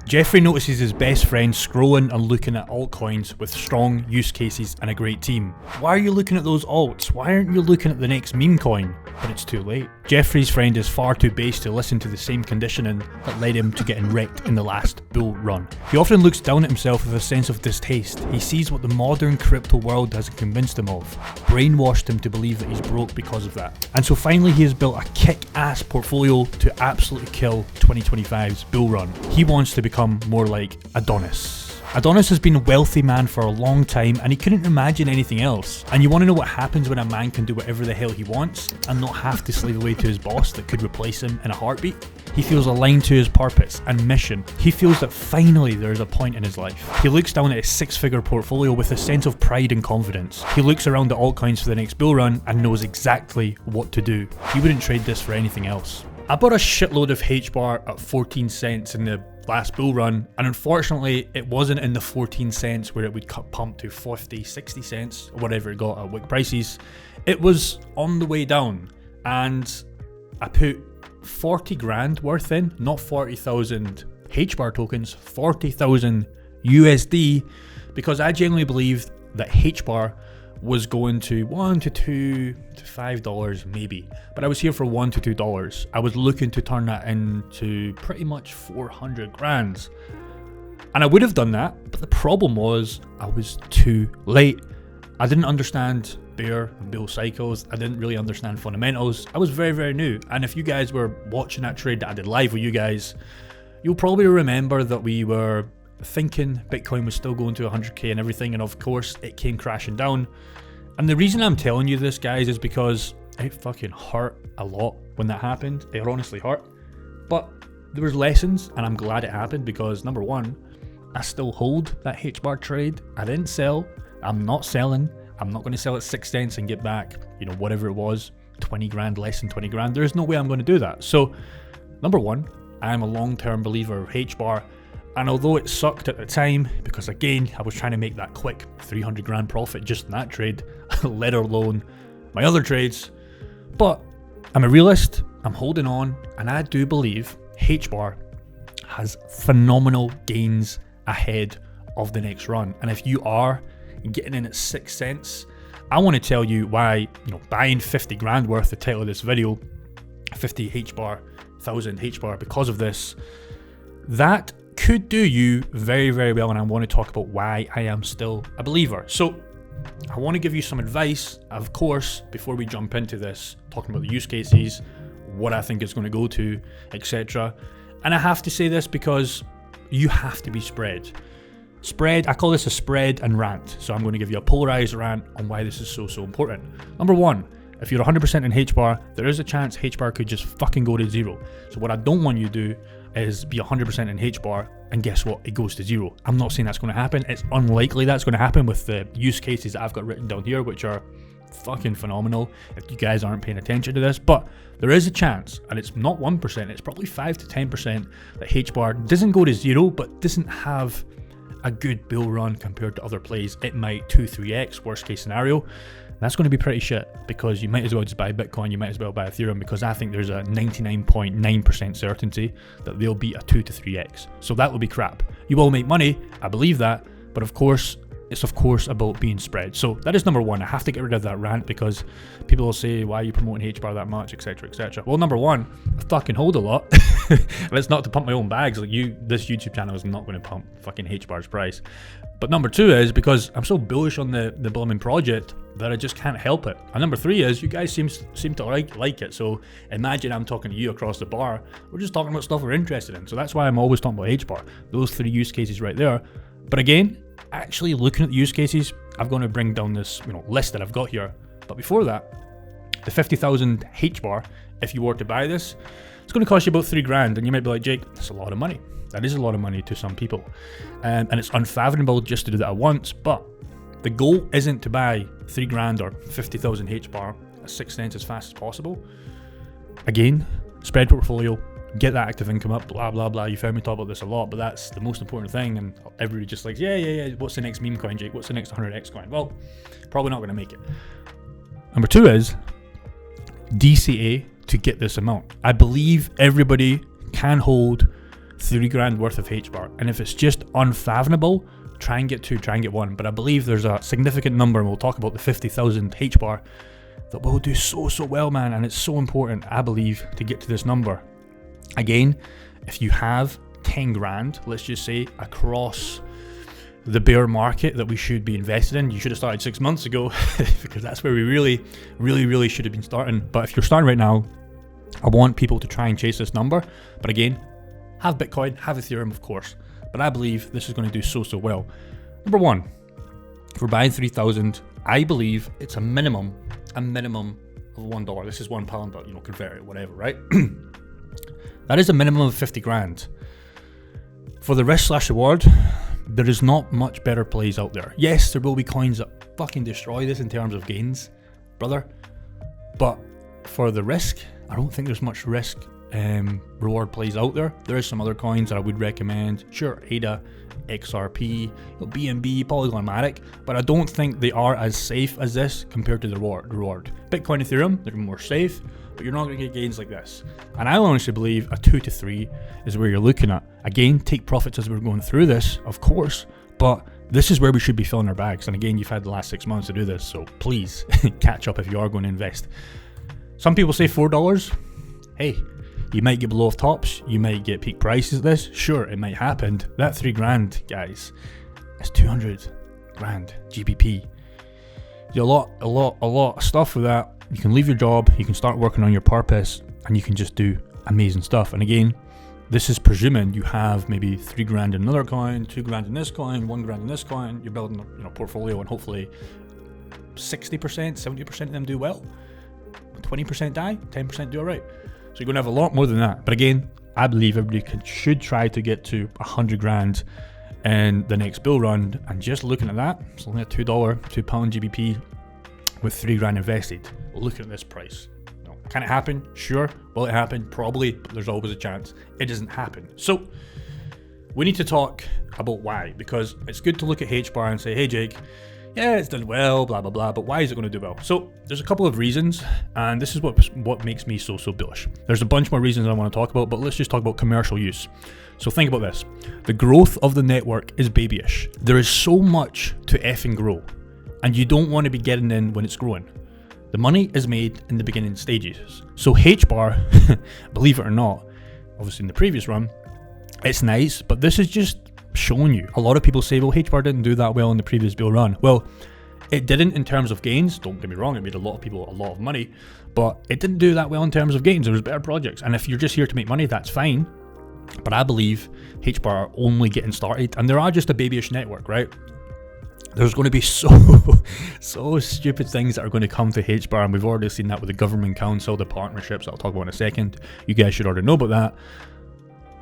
Jeffrey notices his best friend scrolling and looking at altcoins with strong use cases and a great team. Why are you looking at those alts? Why aren't you looking at the next meme coin? But it's too late. Jeffrey's friend is far too base to listen to the same conditioning that led him to getting wrecked in the last bull run. He often looks down at himself with a sense of distaste. He sees what the modern crypto world has convinced him of, brainwashed him to believe that he's broke because of that. And so finally he has built a kick-ass portfolio to absolutely kill 2025's bull run. He wants to become more like Adonis. Adonis has been a wealthy man for a long time and he couldn't imagine anything else. And you want to know what happens when a man can do whatever the hell he wants and not have to slave away to his boss that could replace him in a heartbeat? He feels aligned to his purpose and mission. He feels that finally there is a point in his life. He looks down at his six-figure portfolio with a sense of pride and confidence. He looks around at altcoins for the next bull run and knows exactly what to do. He wouldn't trade this for anything else. I bought a shitload of HBAR at 14 cents in the last bull run, and unfortunately it wasn't in the 14 cents where it would pump to 50, 60 cents, or whatever it got at wick prices. It was on the way down, and I put 40 grand worth in, not 40,000 HBAR tokens, 40,000 USD, because I genuinely believed that HBAR was going to $1 to $2 to $5 maybe, but I was here for $1 to $2. I was looking to turn that into pretty much 400 grand, and I would have done that, but the problem was I was too late. I didn't understand bear and bull cycles. I didn't really understand fundamentals. I was very, very new, and if you guys were watching that trade that I did live with you guys, you'll probably remember that we were thinking Bitcoin was still going to 100k and everything, and of course it came crashing down. And the reason I'm telling you this, guys, is because it fucking hurt a lot when that happened. It honestly hurt, but there was lessons, and I'm glad it happened because number one, I still hold that HBAR trade. I didn't sell. I'm not selling. I'm not going to sell at 6 cents and get back, whatever it was, 20 grand, less than 20 grand. There's no way I'm going to do that. So number one, I'm a long-term believer of HBAR. And although it sucked at the time, because again, I was trying to make that quick 300 grand profit just in that trade, let alone my other trades. But I'm a realist, I'm holding on, and I do believe HBAR has phenomenal gains ahead of the next run. And if you are getting in at 6 cents, I want to tell you why, buying 50 grand worth, the title of this video, 50 HBAR, 1000 HBAR, because of this, that could do you very, very well, and I want to talk about why I am still a believer. So I want to give you some advice, of course, before we jump into this, talking about the use cases, what I think it's going to go to, etc. And I have to say this because you have to be spread. I call this a spread and rant. So I'm going to give you a polarized rant on why this is so important. Number one, if you're 100% in HBAR, there is a chance HBAR could just fucking go to zero. So what I don't want you to do is be 100% in HBAR and guess what? It goes to zero. I'm not saying that's going to happen. It's unlikely that's going to happen with the use cases that I've got written down here, which are fucking phenomenal if you guys aren't paying attention to this. But there is a chance, and it's not 1%, it's probably 5 to 10% that HBAR doesn't go to zero, but doesn't have a good bull run compared to other plays. It might 2-3x, worst case scenario. That's going to be pretty shit, because you might as well just buy Bitcoin, you might as well buy Ethereum, because I think there's a 99.9% certainty that they'll beat a 2 to 3x. So that will be crap. You will make money, I believe that, but of course, it's about being spread. So that is number one. I have to get rid of that rant because people will say, why are you promoting HBAR that much, etc, etc. Well, number one, I fucking hold a lot. And it's not to pump my own bags. Like this YouTube channel is not going to pump fucking HBAR's price. But number two is because I'm so bullish on the blooming project that I just can't help it. And number three is you guys seem to like it. So imagine I'm talking to you across the bar. We're just talking about stuff we're interested in. So that's why I'm always talking about HBAR. Those three use cases right there. But again, actually looking at the use cases, I'm going to bring down this list that I've got here. But before that, the 50,000 HBAR, if you were to buy this, it's going to cost you about 3 grand. And you might be like, Jake, that's a lot of money. That is a lot of money to some people. And it's unfathomable just to do that at once. But the goal isn't to buy 3 grand or 50,000 HBAR at 6 cents as fast as possible. Again, spread portfolio, get that active income up, blah, blah, blah. You've heard me talk about this a lot, but that's the most important thing. And everybody just like, yeah. What's the next meme coin, Jake? What's the next 100x coin? Well, probably not going to make it. Number two is DCA to get this amount. I believe everybody can hold 3 grand worth of HBAR. And if it's just unfathomable, try and get 2, try and get 1. But I believe there's a significant number, and we'll talk about the 50,000 HBAR, that will do so well, man. And it's so important, I believe, to get to this number. Again, if you have 10 grand, let's just say, across the bear market that we should be invested in, you should have started 6 months ago because that's where we really should have been starting. But if you're starting right now, I want people to try and chase this number. But again, have Bitcoin, have Ethereum, of course. But I believe this is going to do so well. Number one, if we're buying 3,000, I believe it's a minimum of $1. This is £1, but convert it, whatever, right? That is a minimum of 50 grand. For the risk/reward, there is not much better plays out there. Yes, there will be coins that fucking destroy this in terms of gains, brother. But for the risk, I don't think there's much risk reward plays out there. There is some other coins that I would recommend. Sure, ADA, XRP, BNB, Polygon-matic, but I don't think they are as safe as this compared to the reward. Bitcoin, Ethereum, they're more safe, but you're not going to get gains like this. And I honestly believe a 2 to 3 is where you're looking at. Again, take profits as we're going through this, of course, but this is where we should be filling our bags. And again, you've had the last 6 months to do this, so please catch up if you are going to invest. Some people say $4. Hey, you might get below tops, you might get peak prices of this. Sure, it might happen. That 3 grand, guys, is 200 grand GBP. You do a lot of stuff with that. You can leave your job, you can start working on your purpose, and you can just do amazing stuff. And again, this is presuming you have maybe 3 grand in another coin, 2 grand in this coin, 1 grand in this coin. You're building a portfolio, and hopefully 60%, 70% of them do well. 20% die, 10% do alright. So you're going to have a lot more than that. But again, I believe everybody should try to get to 100 grand in the next bull run. And just looking at that, it's only a £2 GBP with 3 grand invested. Look at this price. Can it happen? Sure. Will it happen? Probably, but there's always a chance it doesn't happen. So we need to talk about why, because it's good to look at HBAR and say, hey Jake, yeah, it's done well, blah, blah, blah, but why is it going to do well? So there's a couple of reasons, and this is what makes me so bullish. There's a bunch more reasons I want to talk about, but let's just talk about commercial use. So think about this. The growth of the network is babyish. There is so much to effing grow, and you don't want to be getting in when it's growing. The money is made in the beginning stages. So HBAR, believe it or not, obviously in the previous run, it's nice, but this is just showing you. A lot of people say, well, HBAR didn't do that well in the previous bull run. Well, it didn't in terms of gains. Don't get me wrong, it made a lot of people a lot of money, but it didn't do that well in terms of gains. There was better projects, and if you're just here to make money, that's fine. But I believe HBAR are only getting started, and there are just a babyish network, right? There's going to be so stupid things that are going to come to HBAR, and we've already seen that with the government council, the partnerships I'll talk about in a second. You guys should already know about that.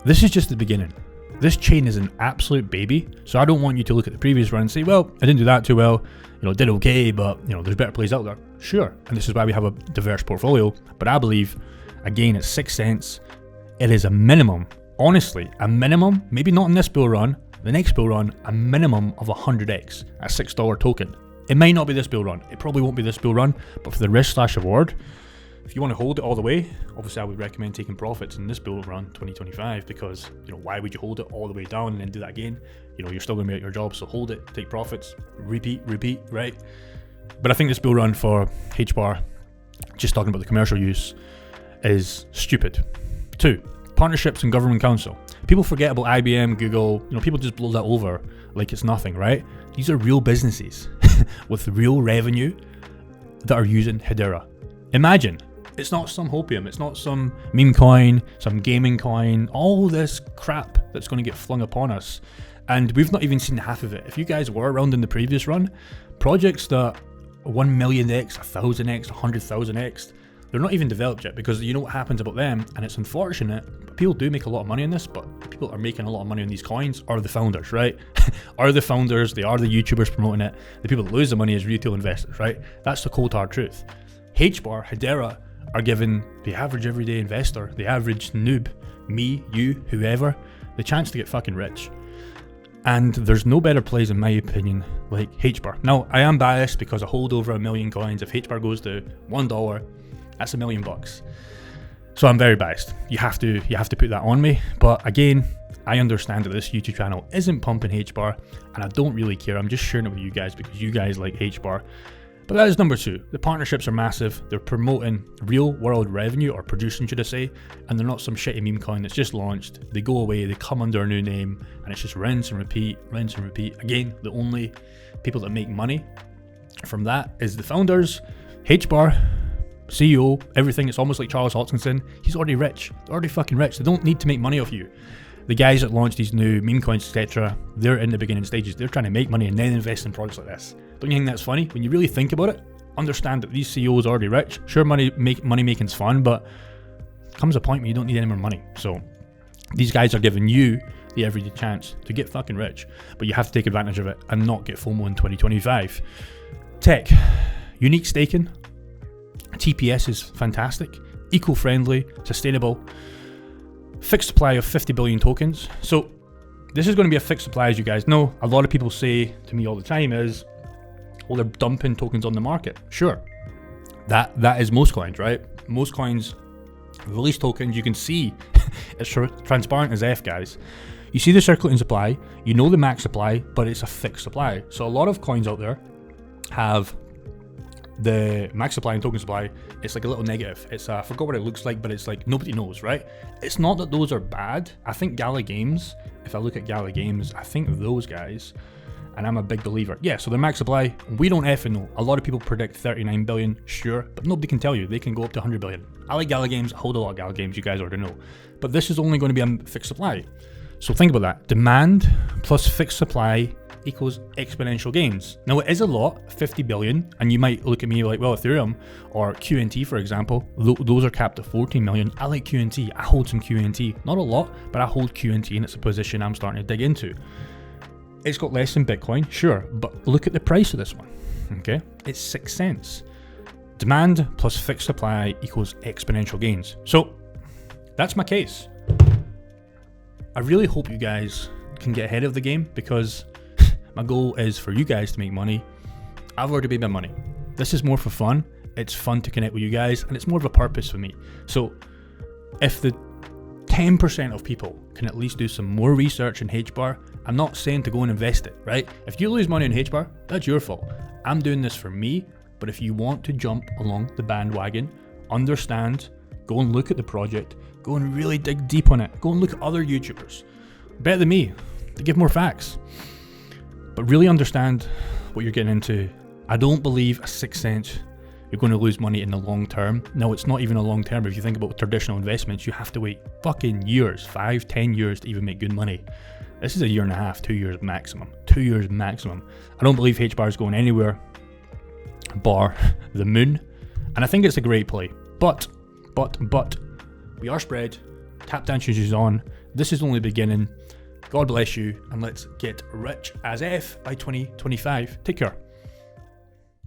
This is just the beginning. This chain is an absolute baby, so I don't want you to look at the previous run and say, well, I didn't do that too well, did okay, but there's better plays out there. Sure, and this is why we have a diverse portfolio, but I believe, again, at 6 cents, it is a minimum, honestly, a minimum, maybe not in this bull run, the next bull run, a minimum of 100x, a $6 token. It may not be this bull run, it probably won't be this bull run, but for the risk/reward, if you want to hold it all the way, obviously I would recommend taking profits in this bull run 2025, because why would you hold it all the way down and then do that again? You're still going to be at your job, so hold it, take profits, repeat, right? But I think this bull run for HBAR, just talking about the commercial use, is stupid. 2, partnerships and government council. People forget about IBM, Google, people just blow that over like it's nothing, right? These are real businesses with real revenue that are using Hedera. Imagine, it's not some hopium, it's not some meme coin, some gaming coin, all this crap that's going to get flung upon us. And we've not even seen half of it. If you guys were around in the previous run, projects that 1 millionx, 1,000x, 100,000x, they're not even developed yet, because you know what happens about them, and it's unfortunate, but people do make a lot of money on this, but the people that are making a lot of money on these coins are the founders, right? Are the founders, they are the YouTubers promoting it. The people that lose the money is retail investors, right? That's the cold hard truth. HBAR, Hedera, are giving the average everyday investor, the average noob, me, you, whoever, the chance to get fucking rich. And there's no better plays, in my opinion, like HBAR. Now, I am biased because I hold over 1 million coins. If HBAR goes to $1, that's $1 million. So I'm very biased. You have to put that on me. But again, I understand that this YouTube channel isn't pumping HBAR, and I don't really care. I'm just sharing it with you guys because you guys like HBAR. But that is number 2. The partnerships are massive. They're promoting real world revenue, or producing, should I say, and they're not some shitty meme coin that's just launched. They go away, they come under a new name, and it's just rinse and repeat, rinse and repeat. Again, the only people that make money from that is the founders, HBAR, CEO, everything. It's almost like Charles Hoskinson. He's already rich. They're already fucking rich. They don't need to make money off you. The guys that launch these new meme coins, etc., they're in the beginning stages. They're trying to make money and then invest in products like this. Don't you think that's funny? When you really think about it, understand that these CEOs are already rich. Sure, money making's fun, but comes a point where you don't need any more money. So these guys are giving you the everyday chance to get fucking rich, but you have to take advantage of it and not get FOMO in 2025. Tech, unique staking, TPS is fantastic, eco-friendly, sustainable, fixed supply of 50 billion tokens. So this is going to be a fixed supply, as you guys know. A lot of people say to me all the time is, well, they're dumping tokens on the market. Sure, that is most coins, right? Most coins release tokens. You can see it's transparent as F, guys. You see the circulating supply, you know the max supply, but it's a fixed supply. So a lot of coins out there have the max supply and token supply. It's like a little negative. It's I forgot what it looks like, but it's like nobody knows, right? It's not that those are bad. I think Gala Games, if I look at Gala Games, I think those guys, and I'm a big believer. Yeah, so the max supply, we don't effing know. A lot of people predict 39 billion, sure, but nobody can tell you. They can go up to 100 billion. I like Gala Games, I hold a lot of Gala Games, you guys already know. But this is only going to be a fixed supply. So think about that. Demand plus fixed supply equals exponential gains. Now it is a lot, 50 billion, and you might look at me like, well, Ethereum or QNT, for example, those are capped at 14 million. I like QNT, I hold some QNT. Not a lot, but I hold QNT and it's a position I'm starting to dig into. It's got less than Bitcoin, sure, but look at the price of this one, okay? It's 6 cents. Demand plus fixed supply equals exponential gains. So that's my case. I really hope you guys can get ahead of the game, because my goal is for you guys to make money. I've already made my money. This is more for fun. It's fun to connect with you guys, and it's more of a purpose for me. So if the 10% of people can at least do some more research in HBAR, I'm not saying to go and invest it, right? If you lose money in HBAR, that's your fault. I'm doing this for me, but if you want to jump along the bandwagon, understand, go and look at the project, go and really dig deep on it, go and look at other YouTubers, better than me, they give more facts. But really understand what you're getting into. I don't believe a 6 cents you're going to lose money in the long term. No, it's not even a long term. If you think about traditional investments, you have to wait fucking years, 5-10 years to even make good money. This is a year and a half, 2 years maximum. 2 years maximum. I don't believe HBAR is going anywhere bar the moon. And I think it's a great play. But, we are spread. Tap dance is on. This is only the beginning. God bless you, and let's get rich as F by 2025. Take care.